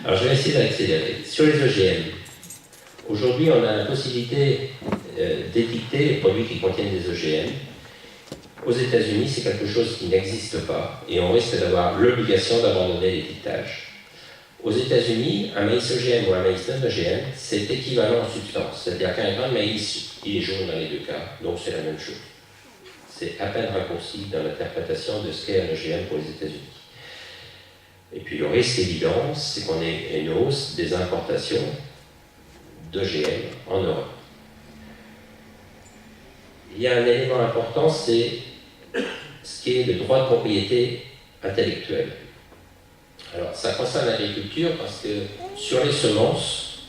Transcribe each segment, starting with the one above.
Alors je vais essayer d'accélérer. Sur les OGM, aujourd'hui on a la possibilité d'étiqueter les produits qui contiennent des OGM. Aux États-Unis, c'est quelque chose qui n'existe pas et on risque d'avoir l'obligation d'abandonner l'étiquetage. Aux États-Unis, un maïs OGM ou un maïs non OGM, c'est équivalent en substance. C'est-à-dire qu'un grain de maïs, il est jaune dans les deux cas, donc c'est la même chose. C'est à peine raccourci dans l'interprétation de ce qu'est un OGM pour les États-Unis. Et puis le risque évident, c'est qu'on ait une hausse des importations d'OGM en Europe. Il y a un élément important, c'est ce qui est le droit de propriété intellectuelle. Alors, ça concerne l'agriculture parce que sur les semences,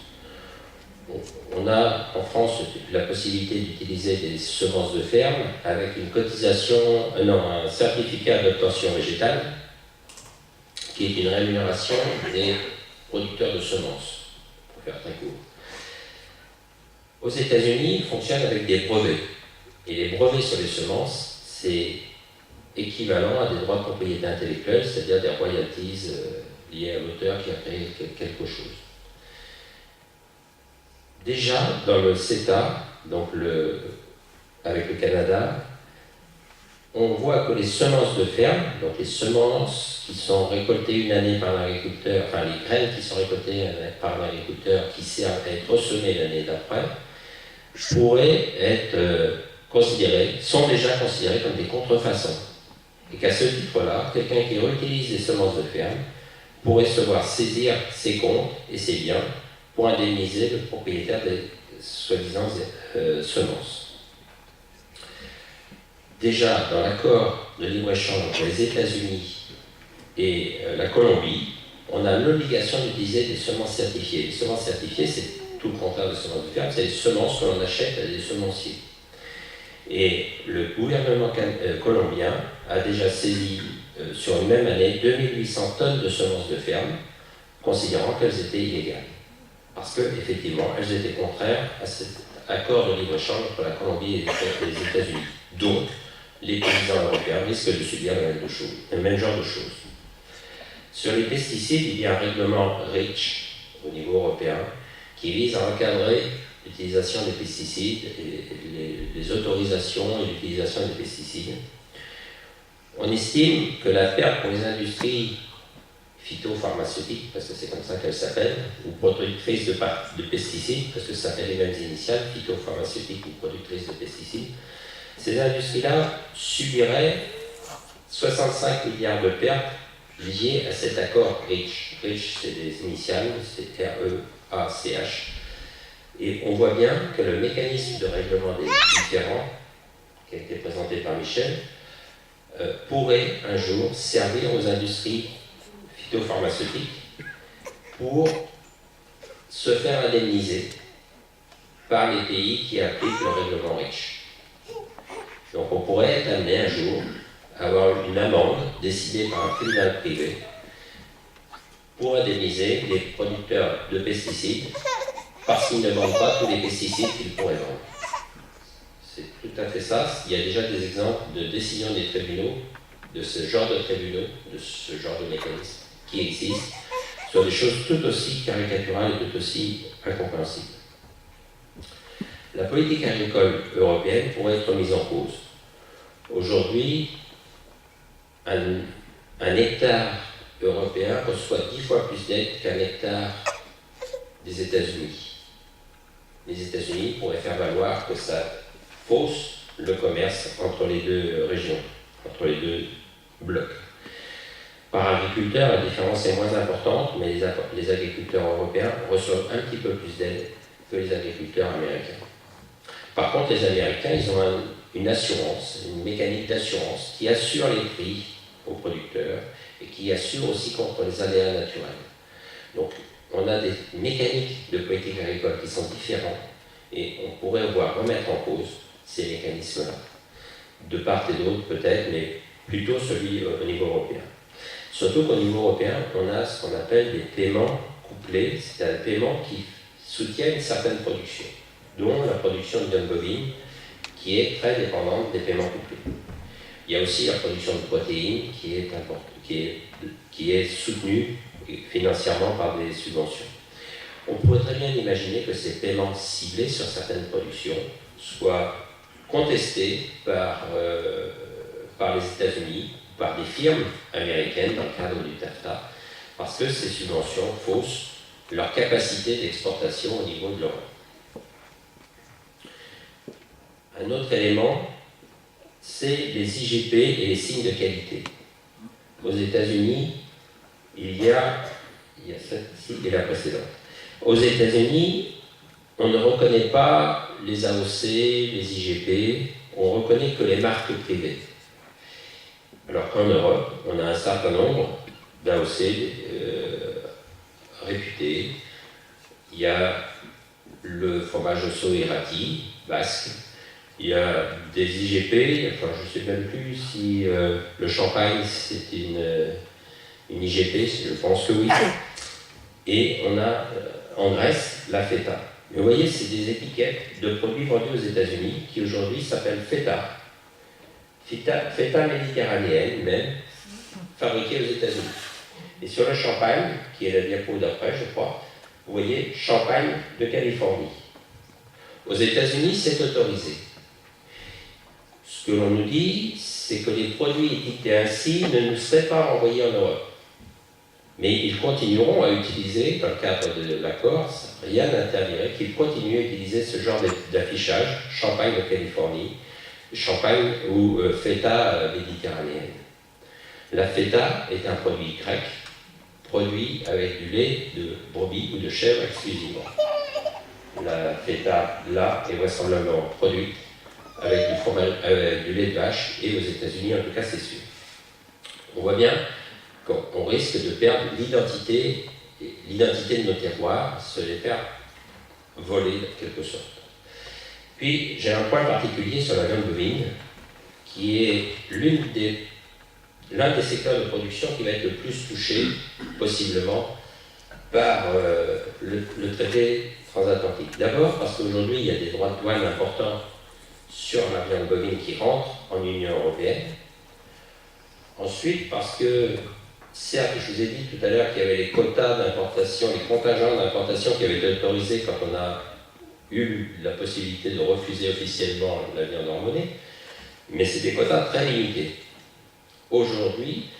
on a en France la possibilité d'utiliser des semences de ferme avec une cotisation, un certificat d'obtention végétale qui est une rémunération des producteurs de semences, pour faire très court. Aux États-Unis, ils fonctionnent avec des brevets. Et les brevets sur les semences, c'est équivalent à des droits de propriété intellectuelle, c'est-à-dire des royalties liées à l'auteur qui a créé quelque chose. Déjà, dans le CETA, donc avec le Canada, on voit que les semences de ferme, donc les semences qui sont récoltées une année par l'agriculteur, enfin les graines qui sont récoltées par l'agriculteur qui servent à être ressemées l'année d'après, pourraient être sont déjà considérées comme des contrefaçons. Et qu'à ce titre-là, quelqu'un qui réutilise les semences de ferme pourrait se voir saisir ses comptes et ses biens pour indemniser le propriétaire des soi-disant semences. Déjà, dans l'accord de libre-échange entre les États-Unis et la Colombie, on a l'obligation d'utiliser des semences certifiées. Les semences certifiées, c'est tout le contraire des semences de ferme, c'est les semences que l'on achète à des semenciers. Et le gouvernement colombien a déjà saisi sur une même année 2800 tonnes de semences de ferme, considérant qu'elles étaient illégales. Parce qu'effectivement, elles étaient contraires à cet accord de libre-échange entre la Colombie et les États-Unis. Donc, les paysans européens risquent de subir le même genre de choses. Sur les pesticides, il y a un règlement REACH au niveau européen qui vise à encadrer l'utilisation des pesticides, et les autorisations et l'utilisation des pesticides. On estime que la perte pour les industries phytopharmaceutiques, parce que c'est comme ça qu'elles s'appellent, ou productrices de pesticides, parce que ça fait les mêmes initiales, phytopharmaceutiques ou productrices de pesticides, ces industries-là subiraient 65 milliards de pertes liées à cet accord REACH. REACH, c'est des initiales, c'est R-E-A-C-H. Et on voit bien que le mécanisme de règlement des différends, qui a été présenté par Michel, pourrait un jour servir aux industries phytopharmaceutiques pour se faire indemniser par les pays qui appliquent le règlement REACH. Donc on pourrait être amené un jour à avoir une amende décidée par un tribunal privé pour indemniser les producteurs de pesticides parce qu'ils ne vendent pas tous les pesticides qu'ils pourraient vendre. C'est tout à fait ça. Il y a déjà des exemples de décisions des tribunaux, de ce genre de tribunaux, de ce genre de mécanismes qui existent, sur des choses tout aussi caricaturales et tout aussi incompréhensibles. La politique agricole européenne pourrait être mise en cause. Aujourd'hui, un hectare européen reçoit 10 fois plus d'aide qu'un hectare des États-Unis. Les États-Unis pourraient faire valoir que ça fausse le commerce entre les deux régions, entre les deux blocs. Par agriculteur, la différence est moins importante, mais les agriculteurs européens reçoivent un petit peu plus d'aide que les agriculteurs américains. Par contre, les Américains, ils ont une assurance, une mécanique d'assurance qui assure les prix aux producteurs et qui assure aussi contre les aléas naturels. Donc, on a des mécaniques de politique agricole qui sont différentes et on pourrait remettre en cause ces mécanismes-là. De part et d'autre peut-être, mais plutôt celui au niveau européen. Surtout qu'au niveau européen, on a ce qu'on appelle des paiements couplés, c'est-à-dire des paiements qui soutiennent certaines productions, dont la production de viande bovine, qui est très dépendante des paiements couplés. Il y a aussi la production de protéines qui est soutenue financièrement par des subventions. On pourrait très bien imaginer que ces paiements ciblés sur certaines productions soient contestés par les États-Unis, par des firmes américaines dans le cadre du TAFTA, parce que ces subventions faussent leur capacité d'exportation au niveau de l'Europe. Un autre élément, c'est les IGP et les signes de qualité. Aux États-Unis, il y a celle-ci et la précédente. Aux États-Unis, on ne reconnaît pas les AOC, les IGP, on reconnaît que les marques privées. Alors qu'en Europe, on a un certain nombre d'AOC réputés. Il y a le fromage Osso Errati, basque. Il y a des IGP, enfin je ne sais même plus si le champagne c'est une IGP, je pense que oui. Et on a en Grèce la feta. Mais vous voyez, c'est des étiquettes de produits vendus aux États-Unis qui aujourd'hui s'appellent feta. Feta méditerranéenne même, fabriquée aux États-Unis. Et sur le champagne, qui est la diapo d'après, je crois, vous voyez champagne de Californie. Aux États-Unis, c'est autorisé. Ce que l'on nous dit, c'est que les produits étiquetés ainsi ne nous seraient pas renvoyés en Europe. Mais ils continueront à utiliser, dans le cadre de l'accord, rien n'interdirait qu'ils continuent à utiliser ce genre d'affichage, champagne de Californie, champagne ou feta méditerranéenne. La feta est un produit grec, produit avec du lait de brebis ou de chèvre exclusivement. La feta, là, est vraisemblablement produite avec du lait de vache, et aux États-Unis, en tout cas, c'est sûr. On voit bien qu'on risque de perdre l'identité de nos terroirs, se les faire voler en quelque sorte. Puis, j'ai un point particulier sur la viande bovine, qui est l'un des secteurs de production qui va être le plus touché, possiblement, par le traité transatlantique. D'abord parce qu'aujourd'hui, il y a des droits de douane importants sur la viande bovine qui rentre en Union européenne. Ensuite, parce que, certes, je vous ai dit tout à l'heure qu'il y avait les quotas d'importation, les contingents d'importation qui avaient été autorisés quand on a eu la possibilité de refuser officiellement la viande hormonée, mais c'est des quotas très limités. Aujourd'hui,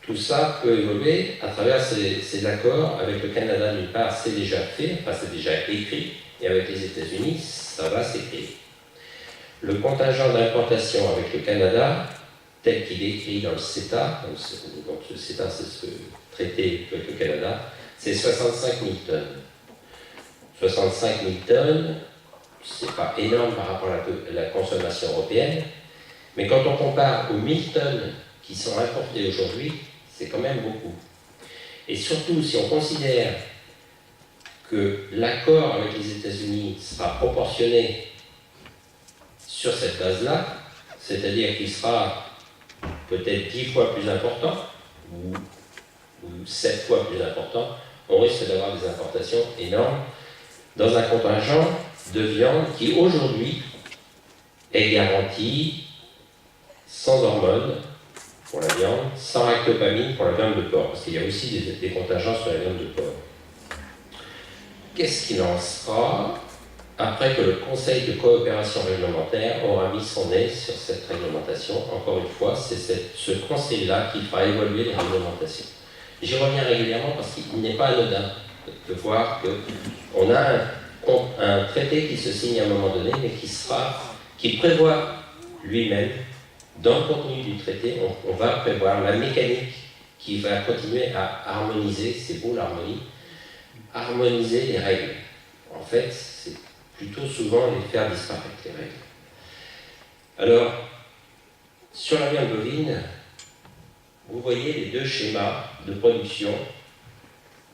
tout ça peut évoluer à travers ces accords avec le Canada. D'une part, c'est déjà fait, enfin c'est déjà écrit, et avec les États-Unis, ça va s'écrire. Le contingent d'importation avec le Canada, tel qu'il est écrit dans le CETA, donc le CETA c'est ce traité avec le Canada, c'est 65 000 tonnes. 65 000 tonnes, c'est pas énorme par rapport à la consommation européenne, mais quand on compare aux 1000 tonnes qui sont importées aujourd'hui, c'est quand même beaucoup. Et surtout, si on considère que l'accord avec les États-Unis sera proportionné sur cette base-là, c'est-à-dire qu'il sera peut-être 10 fois plus important, ou 7 fois plus important, on risque d'avoir des importations énormes dans un contingent de viande qui aujourd'hui est garanti sans hormones pour la viande, sans lactopamine pour la viande de porc, parce qu'il y a aussi des contingents sur la viande de porc. Qu'est-ce qu'il en sera après que le Conseil de coopération réglementaire aura mis son nez sur cette réglementation? Encore une fois, c'est ce Conseil-là qui fera évoluer les réglementations. J'y reviens régulièrement parce qu'il n'est pas anodin de voir qu'on a un traité qui se signe à un moment donné, mais qui prévoit lui-même, dans le contenu du traité, on va prévoir la mécanique qui va continuer à harmoniser, c'est beau l'harmonie, harmoniser les règles. En fait, c'est plutôt souvent les faire disparaître, les règles. Alors, sur la viande bovine, vous voyez les deux schémas de production.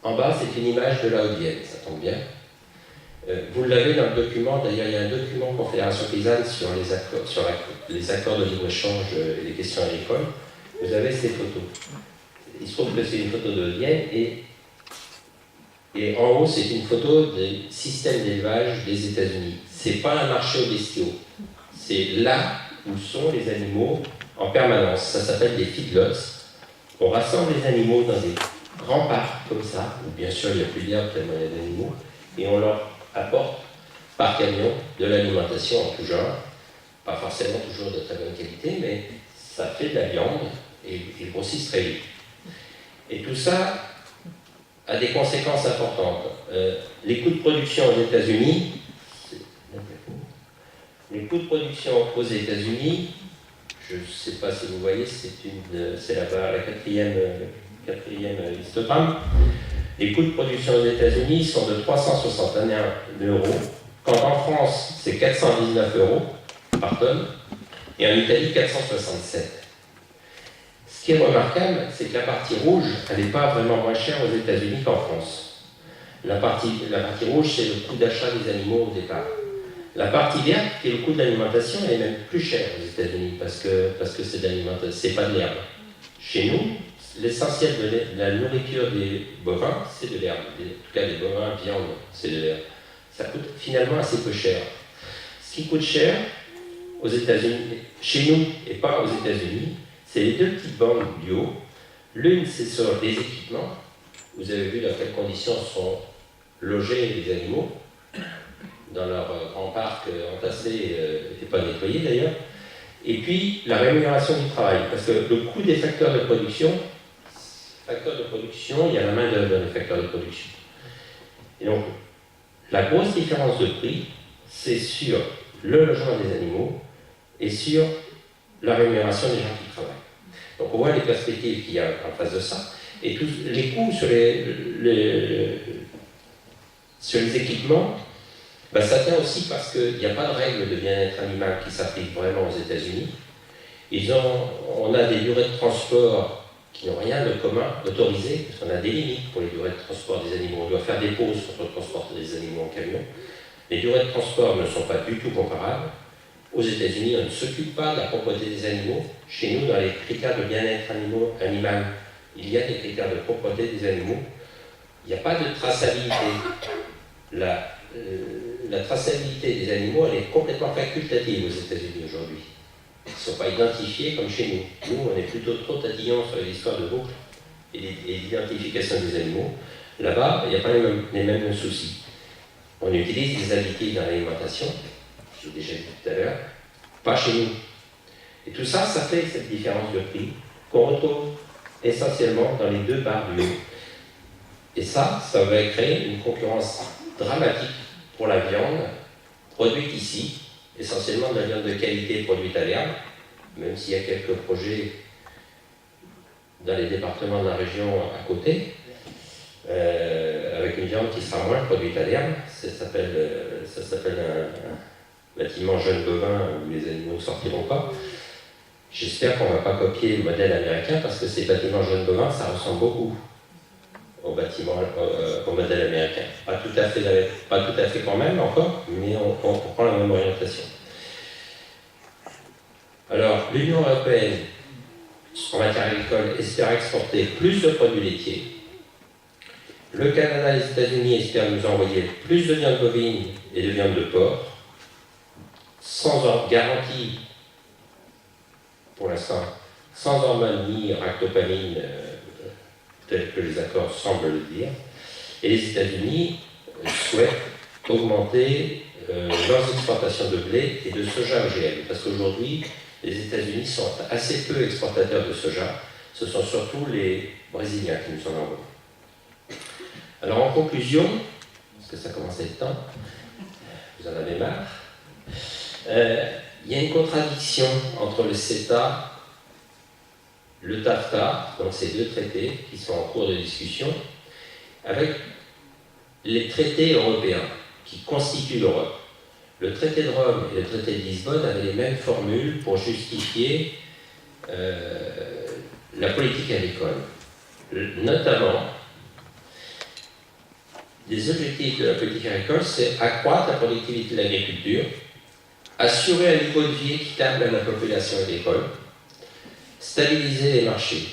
En bas, c'est une image de la Haute-Vienne, ça tombe bien. Vous l'avez dans le document, d'ailleurs il y a un document Confédération Paysanne sur les accords de libre-échange et les questions agricoles. Vous avez ces photos. Il se trouve que c'est une photo de Haute-Vienne et en haut c'est une photo des systèmes d'élevage des États-Unis. C'est pas un marché aux bestiaux, c'est là où sont les animaux en permanence. Ça s'appelle des feedlots. On rassemble les animaux grands parcs comme ça, où bien sûr il n'y a plus d'herbe tellement il y a d'animaux, et on leur apporte par camion de l'alimentation en tout genre, pas forcément toujours de très bonne qualité, mais ça fait de la viande et ils grossissent très vite. Et tout ça a des conséquences importantes. Les coûts de production aux États-Unis, aux États-Unis, je ne sais pas si vous voyez, c'est là-bas la quatrième histogramme. Les coûts de production aux États-Unis sont de 361 €, quand en France, c'est 419 € par tonne, et en Italie, 467. Ce qui est remarquable, c'est que la partie rouge, elle n'est pas vraiment moins chère aux États-Unis qu'en France. La partie rouge, c'est le coût d'achat des animaux au départ. La partie verte, qui est le coût de l'alimentation, elle est même plus chère aux États-Unis parce que c'est de l'alimentation, c'est pas de l'herbe. Chez nous, l'essentiel de la nourriture des bovins, c'est de l'herbe. En tout cas, des bovins, viande, c'est de l'herbe. Ça coûte finalement assez peu cher. Ce qui coûte cher aux États-Unis, chez nous et pas aux États-Unis, c'est les deux petites bandes du haut. L'une, c'est sur les équipements. Vous avez vu dans quelles conditions sont logés les animaux, dans leur grand parc entassé et pas nettoyé d'ailleurs. Et puis, la rémunération du travail. Parce que le coût des facteurs de production, il y a la main-d'œuvre dans les facteurs de production. Et donc, la grosse différence de prix, c'est sur le logement des animaux et sur la rémunération des gens qui travaillent. Donc on voit les perspectives qu'il y a en face de ça, et tous les coûts sur les équipements, ça tient aussi parce qu'il n'y a pas de règles de bien-être animal qui s'appliquent vraiment aux États-Unis. On a des durées de transport qui n'ont rien de commun, autorisées, parce qu'on a des limites pour les durées de transport des animaux. On doit faire des pauses quand on transporte des animaux en camion. Les durées de transport ne sont pas du tout comparables. Aux États-Unis, on ne s'occupe pas de la propreté des animaux. Chez nous, dans les critères de bien-être animal, il y a des critères de propreté des animaux. Il n'y a pas de traçabilité. La traçabilité des animaux, elle est complètement facultative aux États-Unis aujourd'hui. Ils ne sont pas identifiés comme chez nous. Nous, on est plutôt trop tatillons sur les histoires de boucles et l'identification des animaux. Là-bas, il n'y a pas les mêmes soucis. On utilise des additifs dans l'alimentation, j'ai déjà dit tout à l'heure, pas chez nous. Et tout ça, ça fait cette différence de prix qu'on retrouve essentiellement dans les deux barres du haut. Et ça va créer une concurrence dramatique pour la viande produite ici, essentiellement de la viande de qualité produite à l'herbe, même s'il y a quelques projets dans les départements de la région à côté, avec une viande qui sera moins produite à l'herbe. Ça s'appelle un bâtiment jeune bovin où les animaux ne sortiront pas. J'espère qu'on ne va pas copier le modèle américain parce que ces bâtiments jeunes bovins, ça ressemble beaucoup au modèle américain. Pas tout à fait quand même encore, mais on prend la même orientation. Alors, l'Union européenne, en matière agricole, espère exporter plus de produits laitiers. Le Canada et les États-Unis espèrent nous envoyer plus de viande bovine et de viande de porc, sans garantie, pour l'instant, sans hormones ni ractopamine, tel que les accords semblent le dire. Et les États-Unis souhaitent augmenter leurs exportations de blé et de soja OGM, parce qu'aujourd'hui, les États-Unis sont assez peu exportateurs de soja. Ce sont surtout les Brésiliens qui nous en envoient. Alors en conclusion, parce que ça commence à être temps, vous en avez marre, il y a une contradiction entre le CETA, le TAFTA, donc ces deux traités qui sont en cours de discussion, avec les traités européens qui constituent l'Europe. Le traité de Rome et le traité de Lisbonne avaient les mêmes formules pour justifier la politique agricole. Notamment, les objectifs de la politique agricole, c'est accroître la productivité de l'agriculture, assurer un niveau de vie équitable à la population agricole, stabiliser les marchés,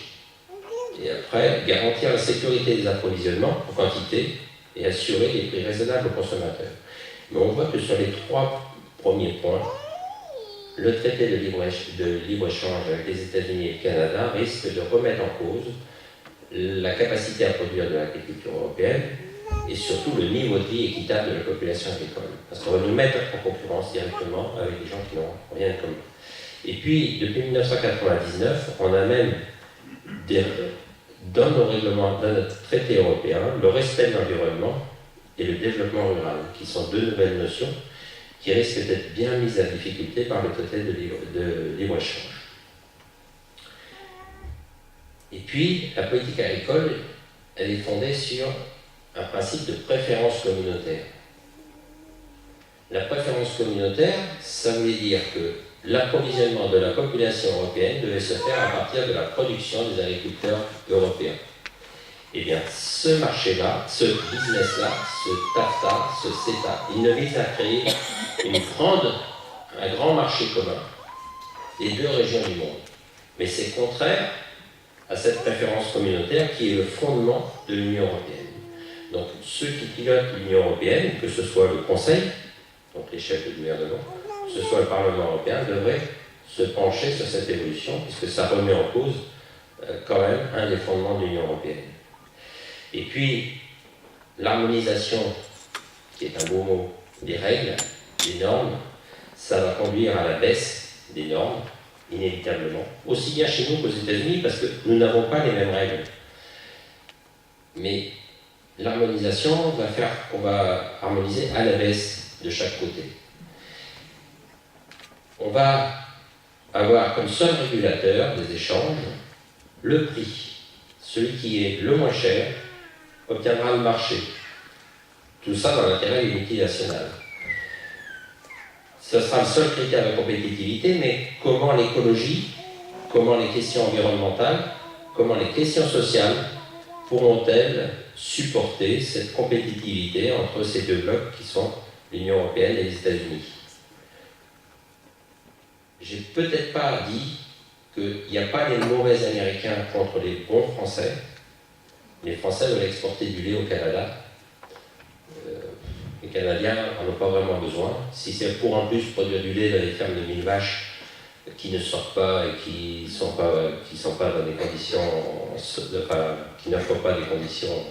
et après, garantir la sécurité des approvisionnements en quantité et assurer des prix raisonnables aux consommateurs. Mais on voit que sur les trois premiers points, le traité de libre-échange avec les États-Unis et le Canada risque de remettre en cause la capacité à produire de l'agriculture européenne et surtout le niveau de vie équitable de la population agricole. Parce qu'on va nous mettre en concurrence directement avec des gens qui n'ont rien de commun. Et puis, depuis 1999, on a même dans nos règlements, dans notre traité européen, le respect de l'environnement et le développement rural, qui sont deux nouvelles notions qui risquent d'être bien mises à difficulté par le traité de libre-échange. Et puis, la politique agricole, elle est fondée sur un principe de préférence communautaire. La préférence communautaire, ça voulait dire que l'approvisionnement de la population européenne devait se faire à partir de la production des agriculteurs européens. Eh bien, ce marché-là, ce business-là, ce TAFTA, ce CETA, il ne vise à créer un grand marché commun des deux régions du monde. Mais c'est contraire à cette préférence communautaire qui est le fondement de l'Union européenne. Donc, ceux qui pilotent l'Union européenne, que ce soit le Conseil, donc les chefs de gouvernement, que ce soit le Parlement européen, devraient se pencher sur cette évolution, puisque ça remet en cause quand même un des fondements de l'Union européenne. Et puis, l'harmonisation, qui est un beau mot, des règles, des normes, ça va conduire à la baisse des normes, inévitablement, aussi bien chez nous qu'aux États-Unis, parce que nous n'avons pas les mêmes règles. Mais l'harmonisation va faire qu'on va harmoniser à la baisse de chaque côté. On va avoir comme seul régulateur des échanges le prix. Celui qui est le moins cher obtiendra le marché. Tout ça dans l'intérêt des multinationales. Ce sera le seul critère de compétitivité, mais comment l'écologie, comment les questions environnementales, comment les questions sociales pourront-elles supporter cette compétitivité entre ces deux blocs qui sont l'Union européenne et les États-Unis? J'ai peut-être pas dit qu'il n'y a pas des mauvais Américains contre les bons Français. Les Français veulent exporter du lait au Canada. Les Canadiens n'en ont pas vraiment besoin. Si c'est pour en plus produire du lait dans les fermes de 1000 vaches qui ne sortent pas et qui sont pas dans des conditions, qui n'offrent pas des conditions,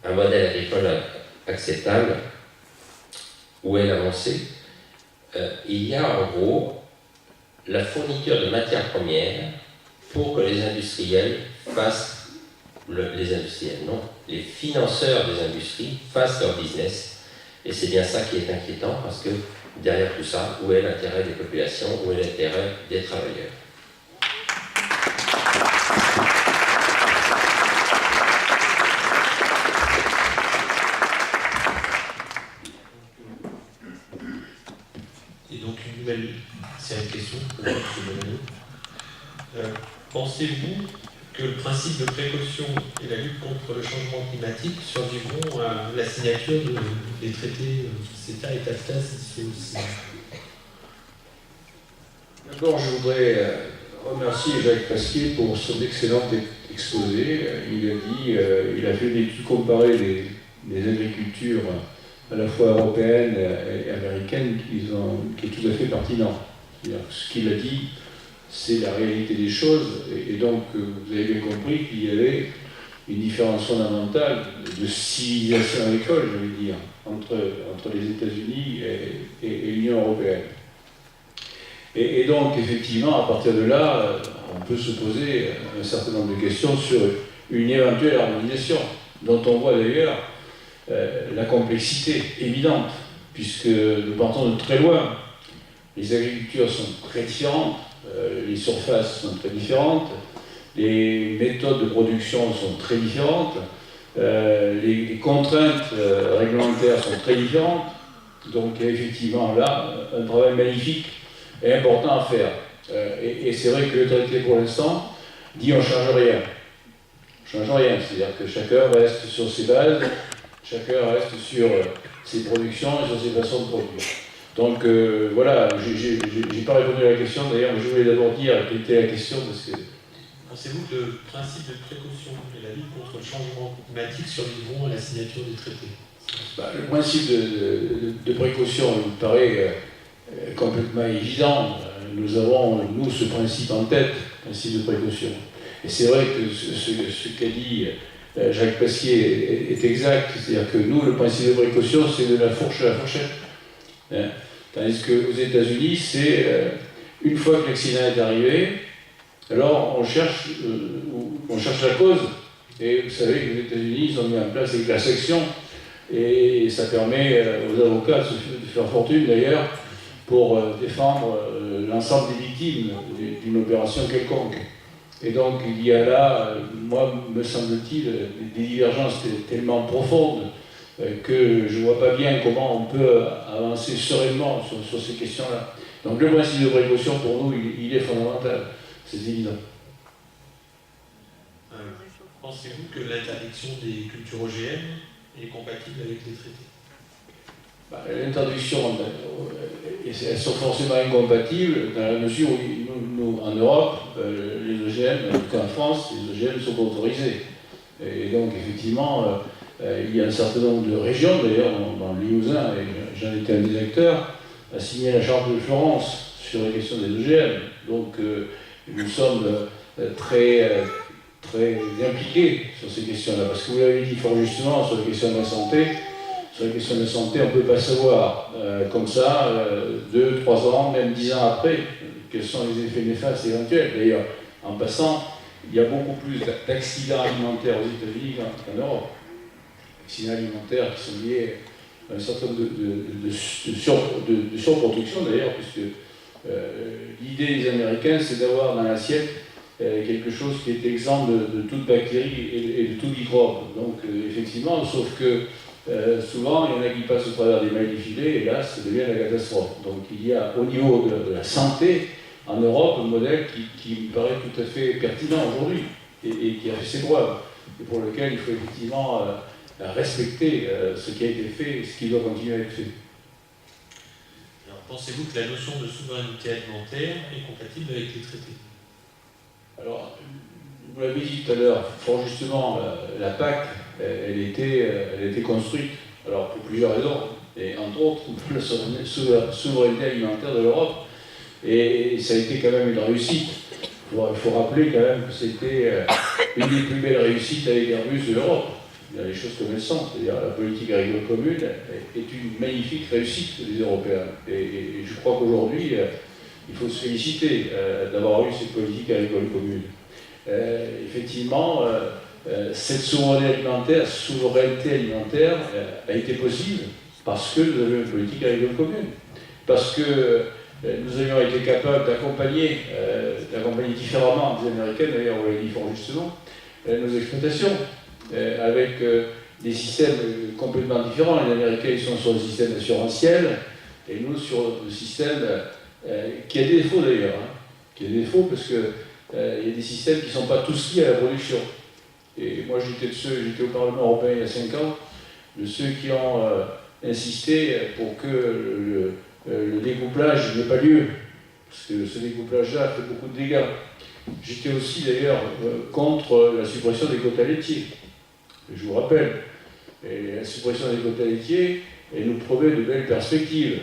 un modèle agricole acceptable, où est l'avancée? Il y a en gros la fourniture de matières premières pour que les industriels fassent les financeurs des industries fassent leur business. Et c'est bien ça qui est inquiétant, parce que derrière tout ça, où est l'intérêt des populations, où est l'intérêt des travailleurs? Et donc une nouvelle série de questions pour M. Bonanno. Pensez-vous que le principe de précaution et la lutte contre le changement climatique survivront à la signature des traités CETA et TAFTA COC? D'abord, je voudrais remercier Jacques Pasquier pour son excellent exposé. Il a fait une étude comparée des agricultures à la fois européenne et américaine qui est tout à fait pertinent. Ce qu'il a dit, c'est la réalité des choses, et donc vous avez bien compris qu'il y avait une différence fondamentale de civilisation agricole, je veux dire, entre les États-Unis et l'Union européenne. Et donc, effectivement, à partir de là, on peut se poser un certain nombre de questions sur une éventuelle harmonisation, dont on voit d'ailleurs la complexité évidente, puisque nous partons de très loin. Les agricultures sont très différentes, les surfaces sont très différentes, les méthodes de production sont très différentes, les contraintes réglementaires sont très différentes. Donc, il y a effectivement là un travail magnifique et important à faire. Et c'est vrai que le traité, pour l'instant, dit on ne change rien. On ne change rien, c'est-à-dire que chacun reste sur ses bases, chacun reste sur ses productions et sur ses façons de produire. Donc voilà, j'ai pas répondu à la question, d'ailleurs, mais je voulais d'abord dire quelle était la question, parce que... Pensez-vous que le principe de précaution et la lutte contre le changement climatique survivront à la signature des traités? Le principe de précaution me paraît complètement évident. Nous avons, nous, ce principe en tête, principe de précaution. Et c'est vrai que ce qu'a dit Jacques Pasquier est exact, c'est-à-dire que nous, le principe de précaution, c'est de la fourche à la fourchette. Hein. Tandis qu'aux États-Unis, c'est une fois que l'accident est arrivé, alors on cherche la cause. Et vous savez que les États-Unis, ils ont mis en place des classes actions, et ça permet aux avocats de faire fortune d'ailleurs pour défendre l'ensemble des victimes d'une opération quelconque. Et donc il y a là, moi, me semble-t-il, des divergences tellement profondes que je ne vois pas bien comment on peut avancer sereinement sur ces questions-là. Donc le principe de précaution, pour nous, il est fondamental, c'est évident. Pensez-vous que l'interdiction des cultures OGM est compatible avec les traités? L'interdiction, elles sont forcément incompatibles dans la mesure où nous en Europe, les OGM, en tout cas en France, les OGM sont pas autorisés. Et donc effectivement, il y a un certain nombre de régions, d'ailleurs dans le Limousin, et j'en étais un des acteurs, a signé la charte de Florence sur la question des OGM. Donc nous sommes très impliqués sur ces questions-là, parce que vous l'avez dit fort justement sur la question de la santé. Sur la question de la santé, on ne peut pas savoir comme ça, 2, 3 ans, même 10 ans après, quels sont les effets néfastes éventuels. D'ailleurs, en passant, il y a beaucoup plus d'accidents alimentaires aux États-Unis qu'en Europe. Accidents alimentaires qui sont liés à un certain nombre de surproduction d'ailleurs, puisque l'idée des Américains, c'est d'avoir dans l'assiette quelque chose qui est exempt de toute bactérie et de tout microbe. Donc effectivement, sauf que souvent, il y en a qui passent au travers des mailles du filet, et là, ça devient la catastrophe. Donc il y a au niveau de la santé, en Europe, un modèle qui me paraît tout à fait pertinent aujourd'hui, et qui a fait ses preuves, et pour lequel il faut effectivement respecter ce qui a été fait et ce qui doit continuer à être fait. Alors, pensez-vous que la notion de souveraineté alimentaire est compatible avec les traités? Alors, vous l'avez dit tout à l'heure, fort justement, la PAC, elle était construite, alors pour plusieurs raisons, et entre autres, la souveraineté alimentaire de l'Europe, et ça a été quand même une réussite. Il faut rappeler quand même que c'était une des plus belles réussites avec Airbus de l'Europe. Il y a les choses comme elles sont, c'est-à-dire la politique agricole commune est une magnifique réussite des Européens. Et je crois qu'aujourd'hui, il faut se féliciter d'avoir eu cette politique agricole commune. Effectivement, cette souveraineté alimentaire a été possible parce que nous avions une politique agricole commune, parce que nous avions été capables d'accompagner différemment des Américains, d'ailleurs on l'a dit fort justement, nos exploitations, avec des systèmes complètement différents. Les Américains ils sont sur le système assurantiel, et nous sur le système qui a des défauts d'ailleurs, qui a des défauts parce que il y a des systèmes qui ne sont pas tous liés à la production. Et moi j'étais au Parlement européen il y a 5 ans, de ceux qui ont insisté pour que le découplage n'ait pas lieu, parce que ce découplage-là fait beaucoup de dégâts. J'étais aussi d'ailleurs contre la suppression des quotas laitiers. Je vous rappelle, et la suppression des quotas laitiers, elle nous promet de belles perspectives,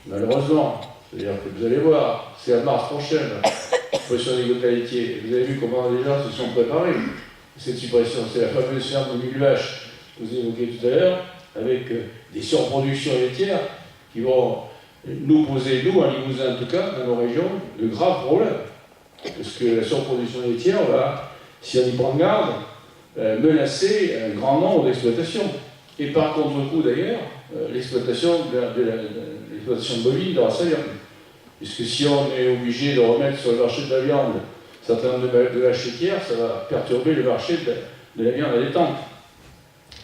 malheureusement. C'est-à-dire que vous allez voir, c'est à mars prochaine, la suppression des quotas laitiers. Vous avez vu comment les gens se sont préparés. Cette suppression, c'est la fameuse ferme de 1000 vaches que vous évoquiez tout à l'heure, avec des surproductions laitières qui vont nous poser, nous, en Limousin en tout cas, dans nos régions, de graves problèmes. Parce que la surproduction laitière va, si on y prend garde, menacer un grand nombre d'exploitations. Et par contre-coup d'ailleurs, l'exploitation bovine de race aviande. Puisque si on est obligé de remettre sur le marché de la viande un certain nombre de vaches laitières, ça va perturber le marché de la viande à détente.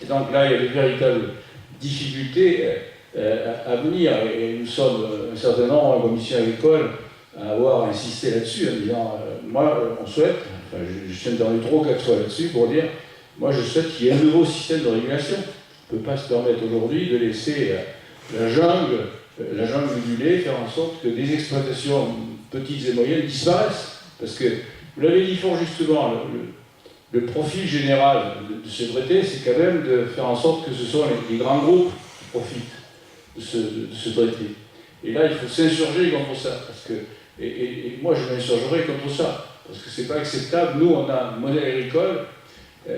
Et donc là, il y a de véritables difficultés à venir. Et nous sommes un certain nombre en commission agricole à avoir insisté là-dessus, en disant moi, on souhaite, enfin, je suis intervenu 3 ou 4 fois là-dessus pour dire moi, je souhaite qu'il y ait un nouveau système de régulation. On ne peut pas se permettre aujourd'hui de laisser la jungle du lait faire en sorte que des exploitations petites et moyennes disparaissent. Parce que, vous l'avez dit fort justement, le profil général de ce traité, c'est quand même de faire en sorte que ce soit les grands groupes qui profitent de ce traité. Et là, il faut s'insurger contre ça. Parce que, et moi, je m'insurgerai contre ça. Parce que c'est pas acceptable. Nous, on a un modèle agricole,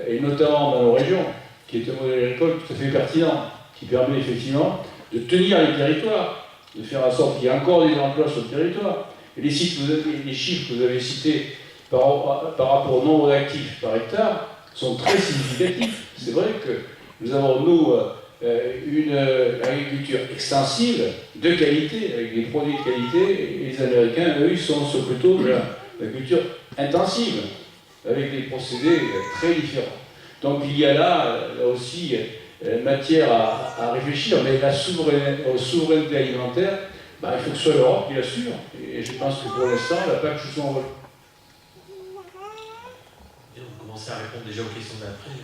et notamment dans nos régions, qui est un modèle agricole tout à fait pertinent, qui permet effectivement de tenir les territoires, de faire en sorte qu'il y ait encore des emplois sur le territoire. Et les chiffres que vous avez cités par rapport au nombre d'actifs par hectare sont très significatifs. C'est vrai que nous avons, nous, une agriculture extensive, de qualité, avec des produits de qualité, et les Américains, eux, ils sont plutôt de l'agriculture intensive, avec des procédés très différents. Donc il y a là aussi matière à réfléchir, mais la souveraineté alimentaire, il faut que ce soit l'Europe qui l'assure. Et je pense que pour l'instant, la PAC joue son rôle. Et on commence à répondre déjà aux questions d'après.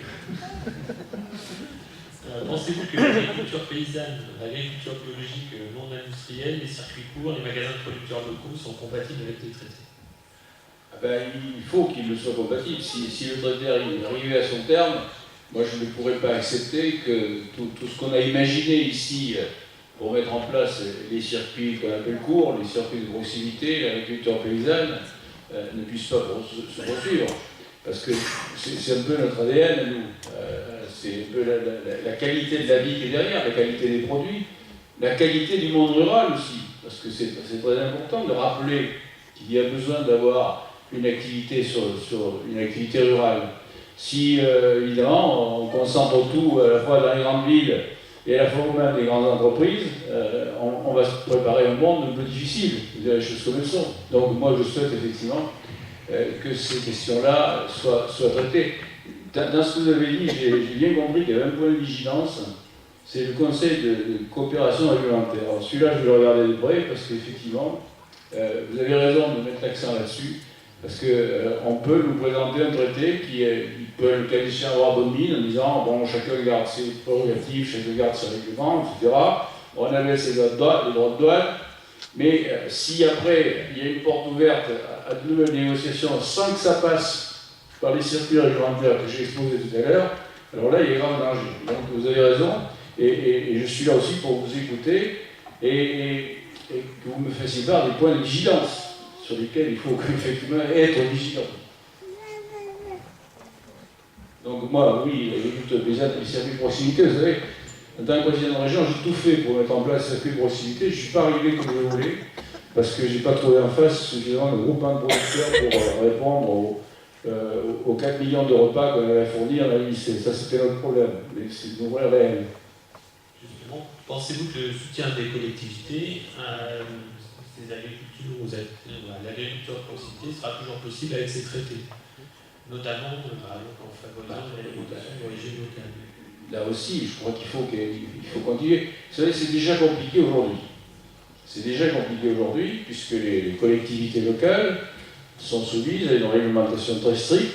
Pensez-vous que l'agriculture paysanne, l'agriculture biologique non industrielle, les circuits courts, les magasins de producteurs locaux sont compatibles avec les traités? Il faut qu'ils le soient compatibles. Si le traité arrivait à son terme, moi je ne pourrais pas accepter que tout ce qu'on a imaginé ici pour mettre en place les circuits qu'on appelle courts, les circuits de proximité, l'agriculture paysanne, ne puisse pas se poursuivre. Parce que c'est un peu notre ADN, nous. C'est un peu la qualité de la vie qui est derrière, la qualité des produits, la qualité du monde rural aussi. Parce que c'est très important de rappeler qu'il y a besoin d'avoir une activité sur une activité rurale. Si, évidemment, on concentre tout à la fois dans les grandes villes et à la fois même des grandes entreprises, on va se préparer un monde un peu difficile, les choses comme elles sont. Donc moi, je souhaite effectivement que ces questions-là soient traitées. Dans ce que vous avez dit, j'ai bien compris qu'il y avait un point de vigilance, c'est le Conseil de coopération réglementaire. Alors celui-là, je vais le regarder de près, parce qu'effectivement, vous avez raison de mettre l'accent là-dessus, parce qu'on peut nous présenter un traité qui peut le qualifier avoir bonne mine en disant bon, chacun garde ses prérogatives, chacun garde ses règlements, etc. On avait les droits de douane, mais si après il y a une porte ouverte à de nouvelles négociations sans que ça passe par les circuits réglementaires que j'ai exposés tout à l'heure, alors là il y a grave danger. Donc vous avez raison, et je suis là aussi pour vous écouter et que vous me fassiez part des points de vigilance sur lesquels il faut effectivement être vigilant. Donc moi, oui, les circuits de proximité, vous savez, en tant que président de région, j'ai tout fait pour mettre en place ces circuits de proximité. Je ne suis pas arrivé comme je voulais, parce que je n'ai pas trouvé en face suffisamment de groupements de producteurs pour répondre aux 4 millions de repas qu'on avait à fournir dans les lycées. Ça, c'était notre problème, mais c'est une vraie réelle. Justement, pensez-vous que le soutien des collectivités des agricultures l'agriculture de proximité sera toujours possible avec ces traités, notamment par exemple en favorisant l'alimentation d'origine locale? Là aussi, je crois qu'il faut continuer. Vous savez, c'est déjà compliqué aujourd'hui. C'est déjà compliqué aujourd'hui, puisque les collectivités locales sont soumises à une réglementation très stricte,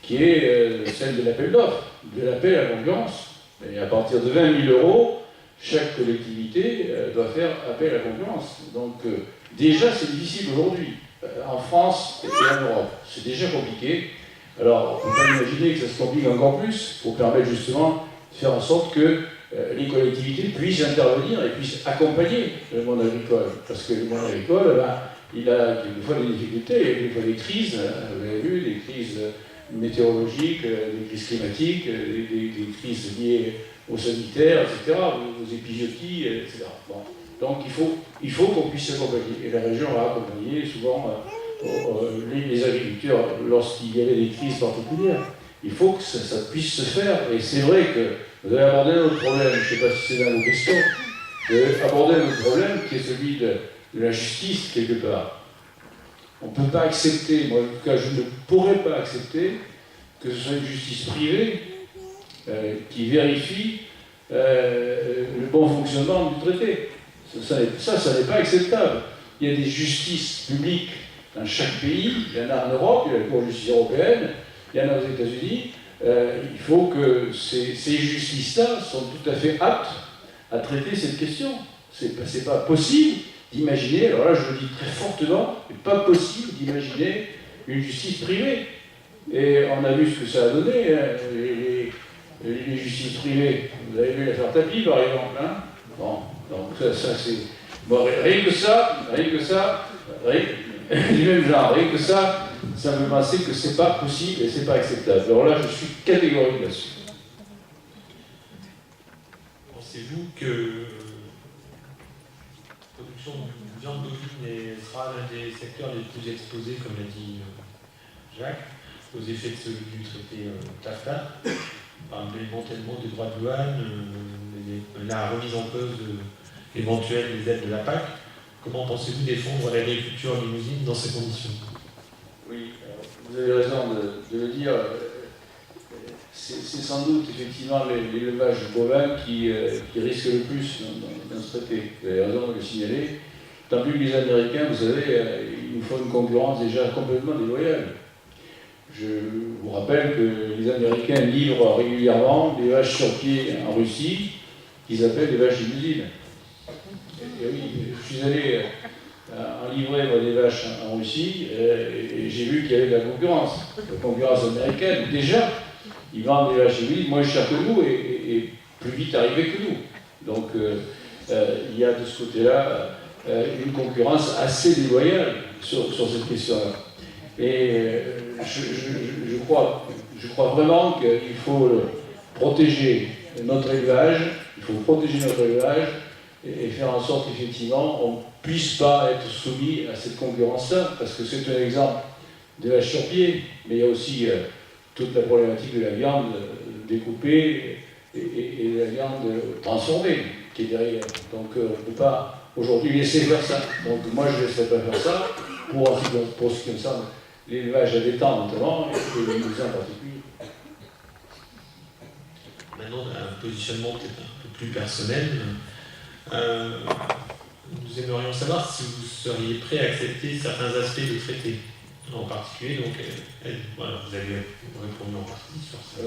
qui est celle de l'appel d'offres, de l'appel à la concurrence. Et à partir de 20 000 €, chaque collectivité doit faire appel à la concurrence. Donc déjà c'est difficile aujourd'hui, en France et en Europe. C'est déjà compliqué. Alors on peut pas imaginer que ça se complique encore plus pour permettre justement de faire en sorte que les collectivités puissent intervenir et puissent accompagner le monde agricole. Parce que le monde agricole, il a quelquefois des difficultés, il y a quelquefois des crises, vous avez vu, des crises météorologiques, des crises climatiques, des crises liées aux sanitaires, etc., aux épizooties, etc. Bon. Donc il faut qu'on puisse accompagner. Et la région a accompagné souvent les agriculteurs lorsqu'il y avait des crises particulières. Il faut que ça puisse se faire. Et c'est vrai que vous avez abordé un autre problème, je ne sais pas si c'est dans vos questions, vous avez abordé un autre problème qui est celui de la justice, quelque part. On ne peut pas accepter, moi en tout cas je ne pourrais pas accepter que ce soit une justice privée qui vérifie le bon fonctionnement du traité. Ça n'est pas acceptable. Il y a des justices publiques dans chaque pays, il y en a en Europe, il y a la Cour de justice européenne, il y en a aux États-Unis. Il faut que ces justices-là sont tout à fait aptes à traiter cette question. C'est pas possible d'imaginer, alors là je le dis très fortement, c'est pas possible d'imaginer une justice privée. Et on a vu ce que ça a donné, hein, les justices privées. Vous avez vu l'affaire Tapi par exemple, hein. Bon, donc ça c'est. Bon, rien que ça, du même genre, rien que ça, ça me fait penser que c'est pas possible et c'est pas acceptable. Alors là, je suis catégorique là-dessus. Pensez-vous que la production de viande bovine sera l'un des secteurs les plus exposés, comme l'a dit Jacques, aux effets du traité TAFTA, par le démantèlement des droits de douane, la remise en cause éventuelle des aides de la PAC? Comment pensez-vous défendre l'agriculture limousine dans ces conditions? Oui, vous avez raison de le dire. C'est sans doute effectivement l'élevage bovin qui risque le plus dans ce traité. Vous avez raison de le signaler. Tant plus que les Américains, vous savez, ils nous font une concurrence déjà complètement déloyale. Je vous rappelle que les Américains livrent régulièrement des vaches sur pied en Russie qu'ils appellent des vaches limousines. Et oui, je suis allé en livrer des vaches en Russie et j'ai vu qu'il y avait de la concurrence américaine. Déjà, ils vendent des vaches limousines moins chères que nous et plus vite arrivées que nous. Donc il y a de ce côté-là une concurrence assez déloyale sur cette question-là. Et je crois vraiment qu'il faut protéger notre élevage, et faire en sorte qu'effectivement on ne puisse pas être soumis à cette concurrence-là, parce que c'est un exemple de vache sur pied, mais il y a aussi toute la problématique de la viande découpée et de la viande transformée qui est derrière. Donc on ne peut pas aujourd'hui laisser faire ça. Donc moi je ne laisserai pas faire ça pour ce qui concerne l'élevage à l'étang notamment et les limousin en particulier. Maintenant, un positionnement peut-être un peu plus personnel. Nous aimerions savoir si vous seriez prêt à accepter certains aspects du traité. En particulier, donc, voilà, vous avez répondu en partie sur ces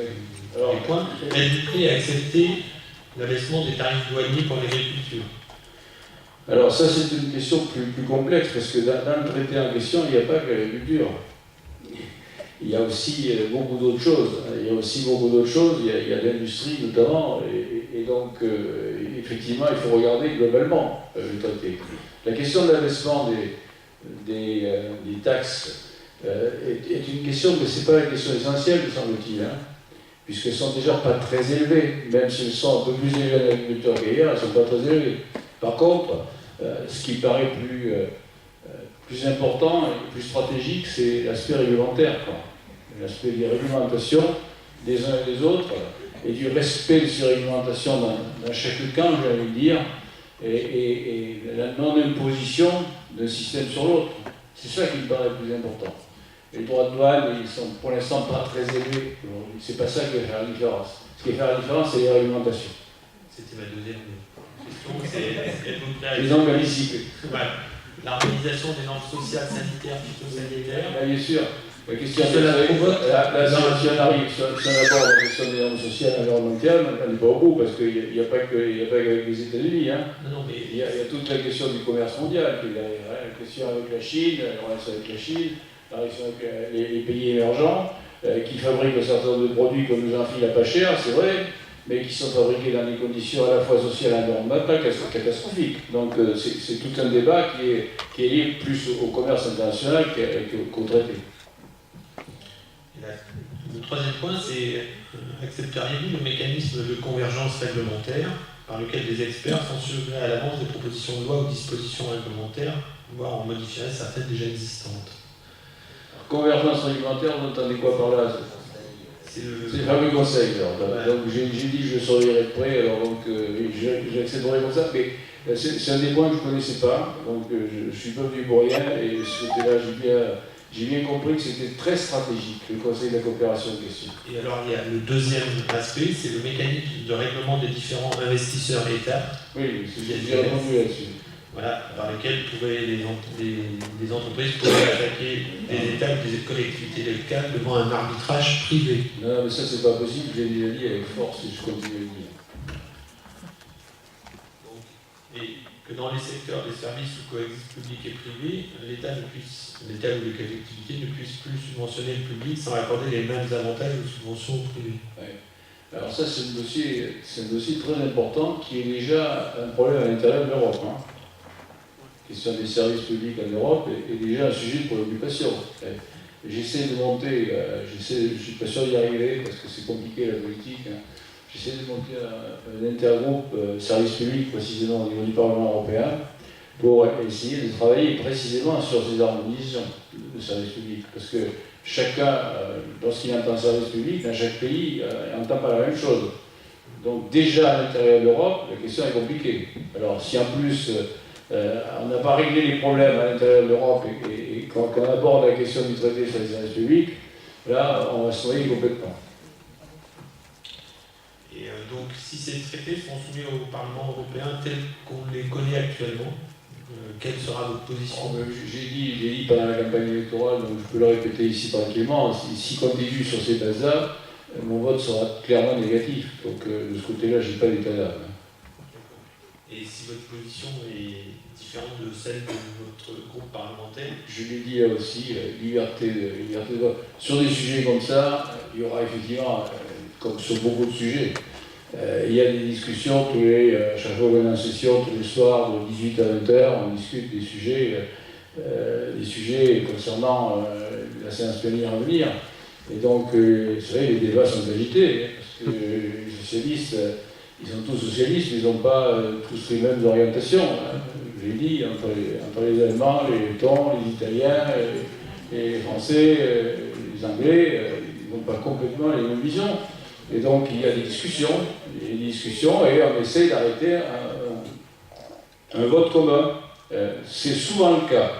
points. Êtes-vous prêt à accepter l'abaissement des tarifs douaniers pour l'agriculture? Alors ça c'est une question plus complexe, parce que dans le traité en question, il n'y a pas que l'agriculture. Il y a aussi beaucoup d'autres choses. Il y a l'industrie notamment, et donc effectivement il faut regarder globalement le traité. La question de l'abaissement des taxes est une question, mais ce n'est pas la question essentielle, me semble-t-il, puisqu'elles ne sont déjà pas très élevées, même si elles sont un peu plus élevées en agriculture qu'ailleurs, elles ne sont pas très élevées. Par contre, ce qui paraît plus important et plus stratégique, c'est l'aspect réglementaire, l'aspect des réglementations des uns et des autres, et du respect de ces réglementations dans chaque camp, j'ai envie de dire, et la non-imposition d'un système sur l'autre. C'est ça qui me paraît le plus important. Les droits de douane, ils sont pour l'instant pas très élevés. C'est pas ça qui va faire la différence. Ce qui va faire la différence, c'est les réglementations. C'était ma deuxième question. Les normes anticiper. L'harmonisation des normes sociales, sanitaires, phytosanitaires. Bien sûr. La question de la provoque, si on arrive, si on aborde la question des normes sociales environnementales, on n'est pas au bout, parce qu'il n'y a pas qu'avec les États-Unis. Non, mais il y a toute la question du commerce mondial, qui est derrière, la question avec la Chine, la relation avec la Chine, la relation avec les pays émergents, qui fabriquent un certain nombre de produits qu'on nous enfile à pas cher, c'est vrai, mais qui sont fabriqués dans des conditions à la fois sociales et environnementales catastrophiques. Donc c'est tout un débat qui est lié plus au commerce international qu'au traité. Le troisième point, c'est accepteriez-vous le mécanisme de convergence réglementaire par lequel des experts censureraient à l'avance des propositions de loi ou dispositions réglementaires, voire en modifieraient certaines déjà existantes? Convergence réglementaire, vous entendez quoi par là? C'est le fameux conseil. Donc j'ai dit que je serais prêt, alors donc j'accepterai comme ça, mais c'est un des points que je ne connaissais pas, donc je ne suis pas venu pour rien, et ce côté-là, j'ai bien compris que c'était très stratégique, le Conseil de la coopération de question. Et alors, il y a le deuxième aspect, c'est le mécanisme de règlement des différents investisseurs État. Oui, j'ai répondu là-dessus. Voilà, par lesquels les entreprises pourraient attaquer des États ou des collectivités locales devant un arbitrage privé. Non, mais ça, c'est pas possible, j'ai déjà dit avec force et je continue à le dire. Et que dans les secteurs des services où coexistent public et privé, l'État ou les collectivités ne puissent plus subventionner le public sans accorder les mêmes avantages aux subventions au privé. Ouais. Alors ça, c'est un dossier très important qui est déjà un problème à l'intérieur de l'Europe. La question des services publics en Europe est déjà un sujet de préoccupation. J'essaie de monter, je ne suis pas sûr d'y arriver parce que c'est compliqué la politique. Hein. J'essaie de monter un intergroupe service public précisément au niveau du Parlement européen pour essayer de travailler précisément sur ces harmonisations de service public. Parce que chacun, lorsqu'il entend service public, dans chaque pays, n'entend pas la même chose. Donc déjà à l'intérieur de l'Europe, la question est compliquée. Alors si en plus on n'a pas réglé les problèmes à l'intérieur de l'Europe et qu'on aborde la question du traité sur les services publics, là on va se noyer complètement. Et donc si ces traités sont soumis au Parlement européen tels qu'on les connaît actuellement, quelle sera votre position? J'ai dit pendant la campagne électorale, donc je peux le répéter ici tranquillement, si continue sur ces bases-là, mon vote sera clairement négatif. Donc de ce côté-là, je n'ai pas d'état d'âme. Et si votre position est différente de celle de votre groupe parlementaire? Je l'ai dit là aussi, liberté de vote. Sur des sujets comme ça, il y aura effectivement, comme sur beaucoup de sujets, il y a des discussions à chaque fois qu'on est en session, tous les soirs, de 18 à 20h, on discute des sujets concernant la séance plénière à venir. Et donc, c'est vrai, les débats sont agités, parce que les socialistes, ils sont tous socialistes, mais ils n'ont pas tous les mêmes orientations. Hein. Je l'ai dit, entre les Allemands, les Lettons, les Italiens, les Français, les Anglais, ils n'ont pas complètement les mêmes visions. Et donc, il y a des discussions, et on essaie d'arrêter un vote commun. C'est souvent le cas.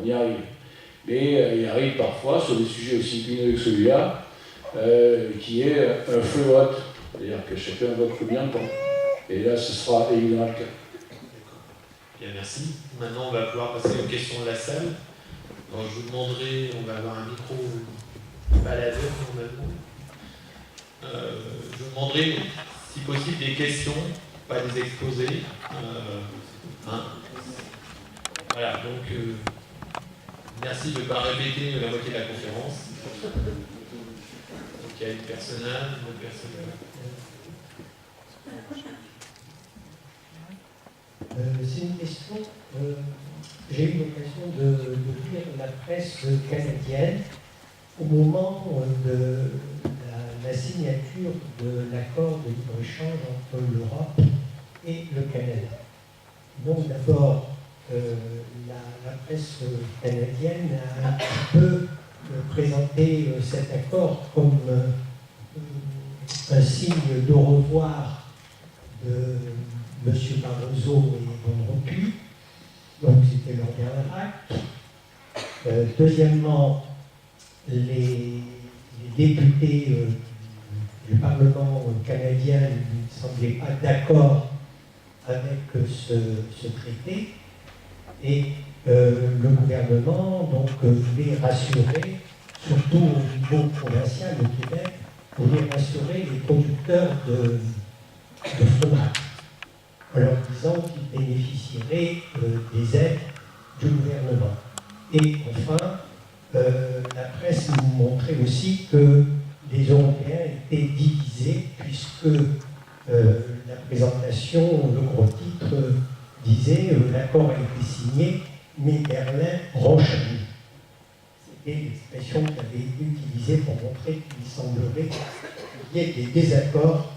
On y arrive. Mais il arrive parfois, sur des sujets aussi épineux que celui-là, qu'il y ait un feu vote. C'est-à-dire que chacun vote pour bien le temps. Et là, ce sera évidemment le cas. Bien, merci. Maintenant, on va pouvoir passer aux questions de la salle. Alors, je vous demanderai, on va avoir un micro baladeur normalement. Je vous demanderai, si possible, des questions, pas des exposés. Voilà, donc merci de ne pas répéter la moitié de la conférence. Donc il y a une personne là, une autre personne là. C'est une question. J'ai eu l'occasion de lire la presse canadienne au moment de la signature de l'accord de libre-échange entre l'Europe et le Canada. Donc d'abord, la presse canadienne a un petit peu présenté cet accord comme un signe d'au revoir de M. Barroso et Van Rompuy. Donc c'était leur dernier acte. Deuxièmement, les députés du Parlement canadien ne semblaient pas d'accord avec ce traité. Et le gouvernement donc, voulait rassurer, surtout au niveau provincial au Québec, voulait rassurer les producteurs de fromage, en leur disant qu'ils bénéficieraient des aides du gouvernement. Et enfin, la presse nous montrait aussi que les Européens étaient divisés, puisque la présentation, le gros titre, disait l'accord a été signé, mais Berlin roche-lui. C'était l'expression qui avait été utilisée pour montrer qu'il semblerait qu'il y ait des désaccords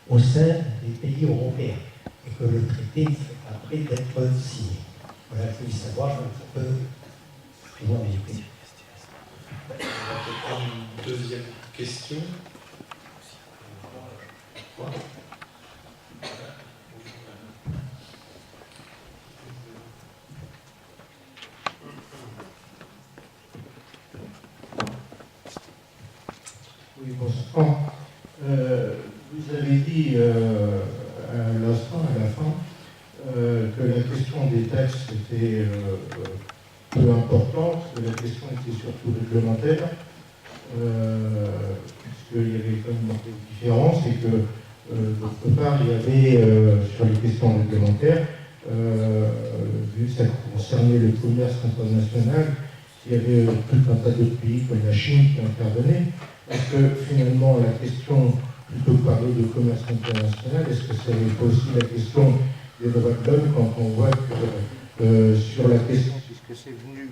au sein des pays européens et que le traité ne serait pas prêt d'être signé. Voilà, je voulais savoir un petit peu comment on était. On va peut-être prendre une deuxième question. Voilà. Oui, bonsoir. Vous avez dit à l'instant, à la fin, que la question des taxes était peu importante, que la question était surtout réglementaire, puisqu'il y avait quand même des différences et que, d'autre part, il y avait, sur les questions réglementaires, vu que ça concernait le commerce international, il y avait tout un tas d'autres pays comme la Chine qui intervenaient. Est-ce que finalement la question, plutôt que parler de commerce international, est-ce que ça n'est pas aussi la question des droits de l'homme quand on voit que sur la question, puisque c'est venu,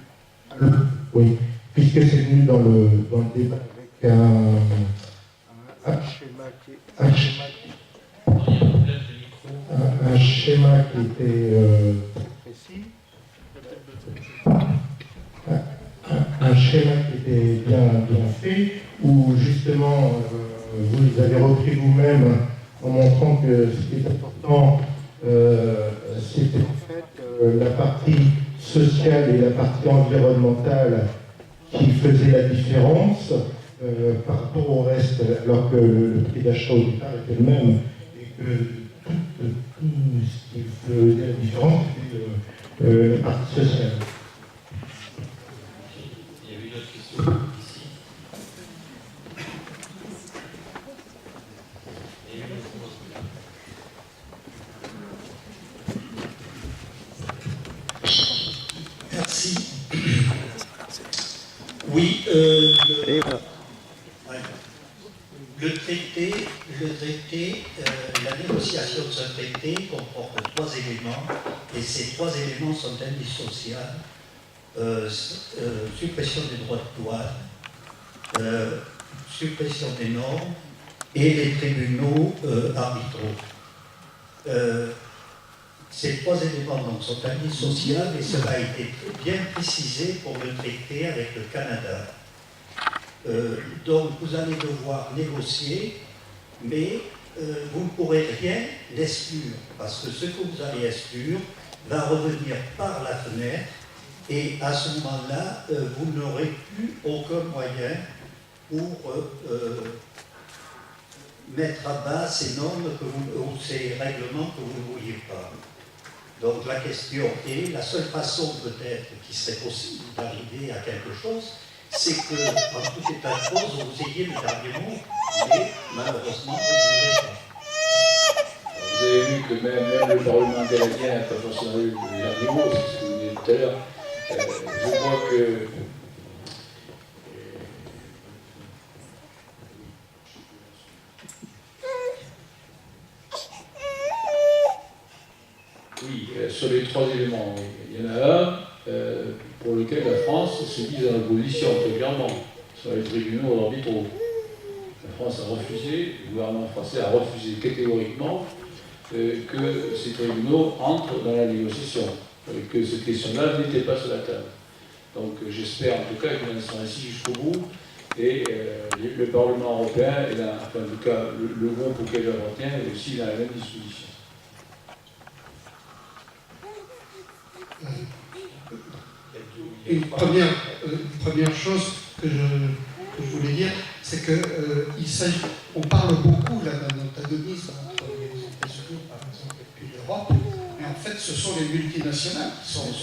oui, puisque c'est venu dans le débat avec un schéma qui était précis, un schéma qui était bien fait, où justement vous avez repris vous-même en montrant que ce qui est important, c'était en fait la partie sociale et la partie environnementale qui faisaient la différence par rapport au reste, alors que le prix d'achat au départ était le même, et que tout ce qui faisait la différence, c'était la partie sociale. Il y avait une autre question ici. Et une autre question. Merci. Oui, le traité, la négociation de ce traité comporte 3 éléments, et ces 3 éléments sont indissociables. Suppression des droits de douane, suppression des normes et les tribunaux arbitraux. Ces 3 éléments donc, sont indissociables et cela a été bien précisé pour le traité avec le Canada. Donc vous allez devoir négocier, mais vous ne pourrez rien exclure, parce que ce que vous allez exclure va revenir par la fenêtre, et à ce moment-là, vous n'aurez plus aucun moyen pour mettre à bas ces normes ou ces règlements que vous ne vouliez pas. Donc la question est, la seule façon peut-être qui serait possible d'arriver à quelque chose, c'est que, en tout état de cause, vous ayez le dernier mot, mais malheureusement, vous ne l'aurez pas. Vous avez vu que même le Parlement canadien n'a pas forcément eu le dernier mot, c'est ce que vous disiez tout à l'heure. Je crois que oui, sur les 3 éléments, il y en a un pour lequel la France s'est mise dans l'opposition, très clairement, sur les tribunaux arbitraux. La France a refusé, le gouvernement français a refusé catégoriquement que ces tribunaux entrent dans la négociation, que cette question-là n'était pas sur la table. Donc j'espère en tout cas qu'ils en seront ainsi jusqu'au bout, et le Parlement européen, et là, enfin, en tout cas le groupe auquel j'appartiens, est aussi dans la même disposition. Une première chose que je voulais dire, c'est que on parle beaucoup là d'un antagonisme entre les États-Unis, par exemple, et puis l'Europe, mais en fait, ce sont les multinationales qui sont.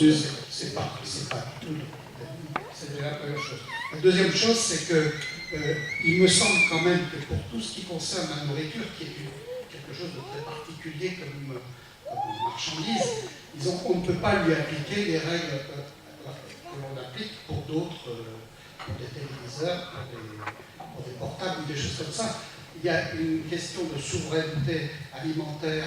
C'est pas du tout. C'est déjà la première chose. La deuxième chose, c'est que il me semble quand même que pour tout ce qui concerne la nourriture, qui est quelque chose de très particulier comme marchandise, on ne peut pas lui appliquer les règles que l'on applique pour d'autres, pour des téléviseurs, pour des portables ou des choses comme ça. Il y a une question de souveraineté alimentaire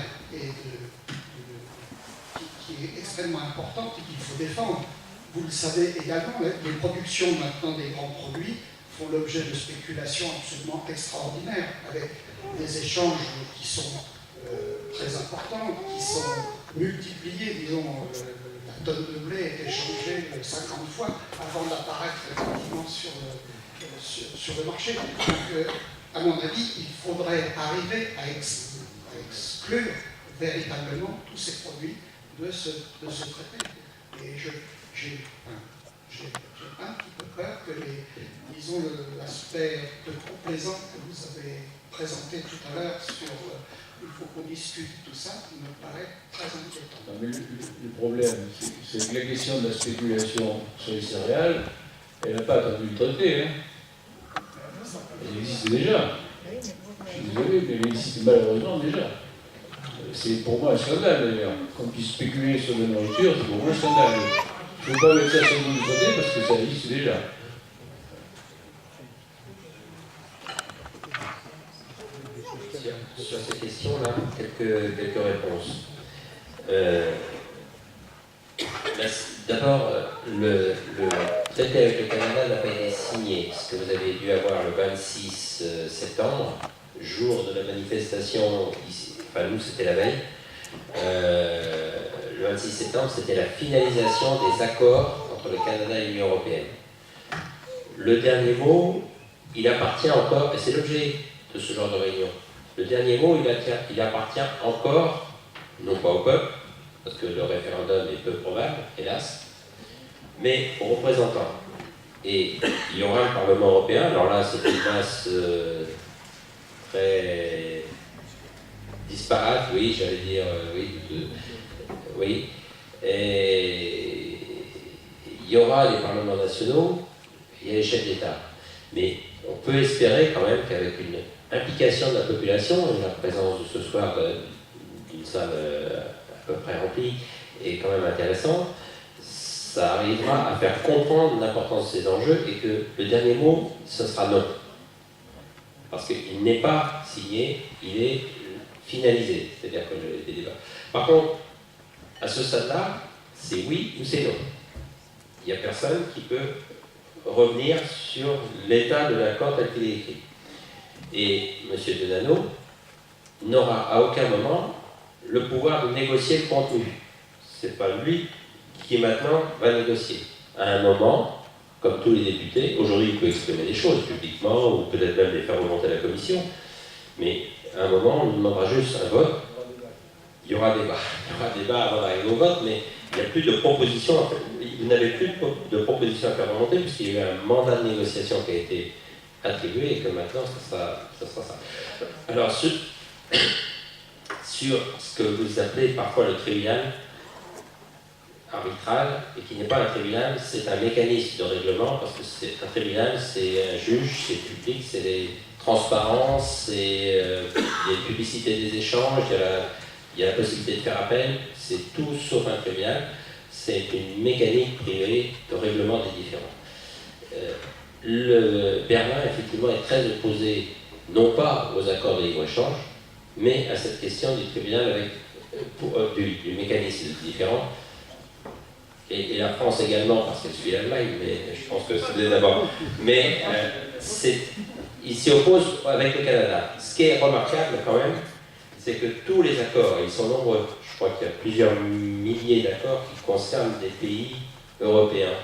qui est extrêmement importante et qu'il faut défendre. Vous le savez également, les productions maintenant des grands produits font l'objet de spéculations absolument extraordinaires, avec des échanges qui sont très importants, qui sont multipliés, disons. La tonne de blé est échangée 50 fois avant d'apparaître effectivement sur le marché. Donc, à mon avis, il faudrait arriver à exclure véritablement tous ces produits de ce traité. Et j'ai un petit peu peur que l'aspect de complaisant que vous avez présenté tout à l'heure sur il faut qu'on discute tout ça, me paraît très inquiétant. Non, mais le problème, c'est que la question de la spéculation sur les céréales, elle n'a pas attendu le traité. Hein. Elle existe déjà. Je suis désolé, mais elle existe malheureusement déjà. C'est pour moi un scandale d'ailleurs. Qu'on puisse spéculer sur la nourriture, c'est pour moi un scandale. Il ne faut pas mettre ça sur le bout du côté parce que ça existe déjà. Sur ces questions-là, quelques réponses. D'abord, traité avec le Canada n'a pas été signé, ce que vous avez dû avoir le 26 septembre, jour de la manifestation, ici, enfin nous c'était la veille, le 26 septembre c'était la finalisation des accords entre le Canada et l'Union européenne. Le dernier mot, il appartient encore, et c'est l'objet de ce genre de réunion, le dernier mot il appartient encore, non pas au peuple, parce que le référendum est peu probable, hélas, mais aux représentants. Et il y aura le Parlement européen, alors là c'est une masse très disparate, oui, j'allais dire, oui. Et il y aura les parlements nationaux, il y a les chefs d'État. Mais on peut espérer quand même qu'avec une implication de la population, et la présence de ce soir d'une salle à peu près remplie est quand même intéressante, ça arrivera à faire comprendre l'importance de ces enjeux et que le dernier mot, ce sera non. Parce qu'il n'est pas signé, il est finalisé, c'est-à-dire que les débats. Par contre, à ce stade-là, c'est oui ou c'est non. Il n'y a personne qui peut revenir sur l'état de l'accord tel qu'il est écrit. Et M. Denano n'aura à aucun moment le pouvoir de négocier le contenu. Ce n'est pas lui qui maintenant va négocier. À un moment, comme tous les députés, aujourd'hui il peut exprimer des choses publiquement ou peut-être même les faire remonter à la commission, mais à un moment on lui demandera juste un vote. Il y aura débat avant d'arriver au vote, mais il n'y a plus de propositions. En fait, vous n'avez plus de propositions à faire remonter puisqu'il y a eu un mandat de négociation qui a été attribué et que maintenant ça sera ça. Alors sur ce que vous appelez parfois le tribunal arbitral, et qui n'est pas un tribunal, c'est un mécanisme de règlement, parce que c'est un tribunal, c'est un juge, c'est public, c'est des transparences, c'est des publicités des échanges, il y a la possibilité de faire appel, c'est tout sauf un tribunal, c'est une mécanique privée de règlement des différends. Le Berlin, effectivement, est très opposé, non pas aux accords de libre-échange, mais à cette question du tribunal du mécanisme de différends. Et la France également, parce qu'elle suit l'Allemagne, mais je pense que c'est d'abord. Mais il s'y oppose avec le Canada. Ce qui est remarquable quand même, c'est que tous les accords, et ils sont nombreux, je crois qu'il y a plusieurs milliers d'accords qui concernent des pays européens,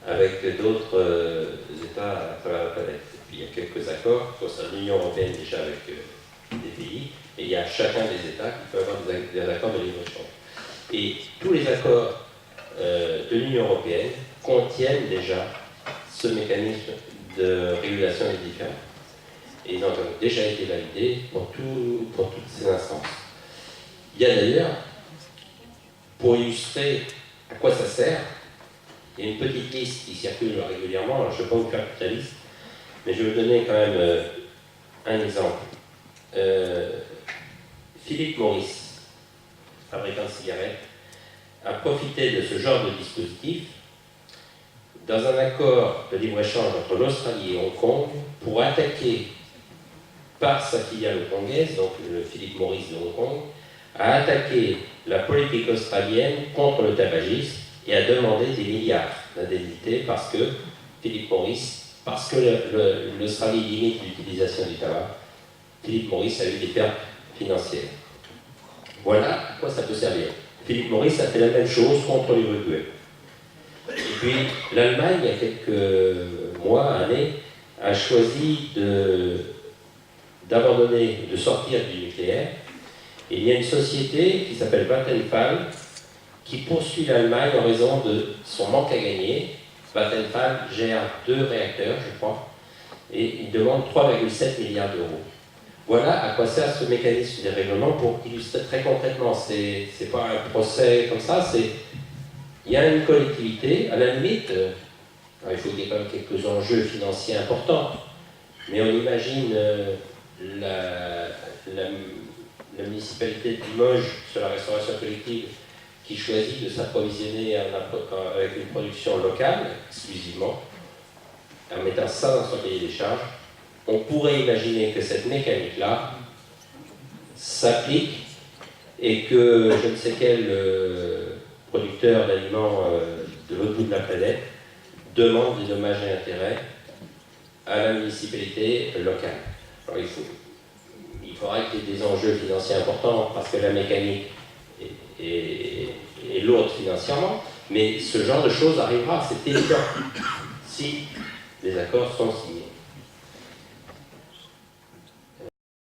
avec d'autres États à travers la planète. Et puis il y a quelques accords qui concernent l'Union européenne déjà avec des pays, et il y a chacun des États qui peut avoir des accords de libre-échange. Et tous les accords de l'Union européenne contiennent déjà ce mécanisme de régulation des différends. Et ils ont déjà été validés pour toutes ces instances. Il y a d'ailleurs, pour illustrer à quoi ça sert, il y a une petite liste qui circule régulièrement, alors je ne vais pas vous faire toute la liste, mais je vais vous donner quand même un exemple. Philip Morris, fabricant de cigarettes, a profité de ce genre de dispositif dans un accord de libre-échange entre l'Australie et Hong Kong pour attaquer par sa filiale hongkongaise, donc le Philip Morris de Hong Kong, a attaqué la politique australienne contre le tabagisme et a demandé des milliards d'indemnités parce que Philip Morris, parce que l'Australie limite l'utilisation du tabac, Philip Morris a eu des pertes financières. Voilà à quoi ça peut servir. Philip Morris a fait la même chose contre l'Uruguay. Et puis l'Allemagne, il y a quelques mois, années, a choisi d'abandonner, de sortir du nucléaire. Et il y a une société qui s'appelle Vattenfall qui poursuit l'Allemagne en raison de son manque à gagner. Vattenfall gère 2 réacteurs, je crois, et il demande 3,7 milliards d'euros. Voilà à quoi sert ce mécanisme de règlement pour illustrer très concrètement. C'est pas un procès comme ça, il y a une collectivité, à la limite, il faut qu'il y ait quand même quelques enjeux financiers importants, mais on imagine la municipalité de Limoges sur la restauration collective qui choisit de s'approvisionner avec une production locale, exclusivement, en mettant ça dans son cahier des charges. On pourrait imaginer que cette mécanique-là s'applique et que je ne sais quel producteur d'aliments de l'autre bout de la planète demande des dommages et intérêts à la municipalité locale. Alors il faudra qu'il y ait des enjeux financiers importants parce que la mécanique est lourde financièrement, mais ce genre de choses arrivera, c'est évident, si les accords sont signés.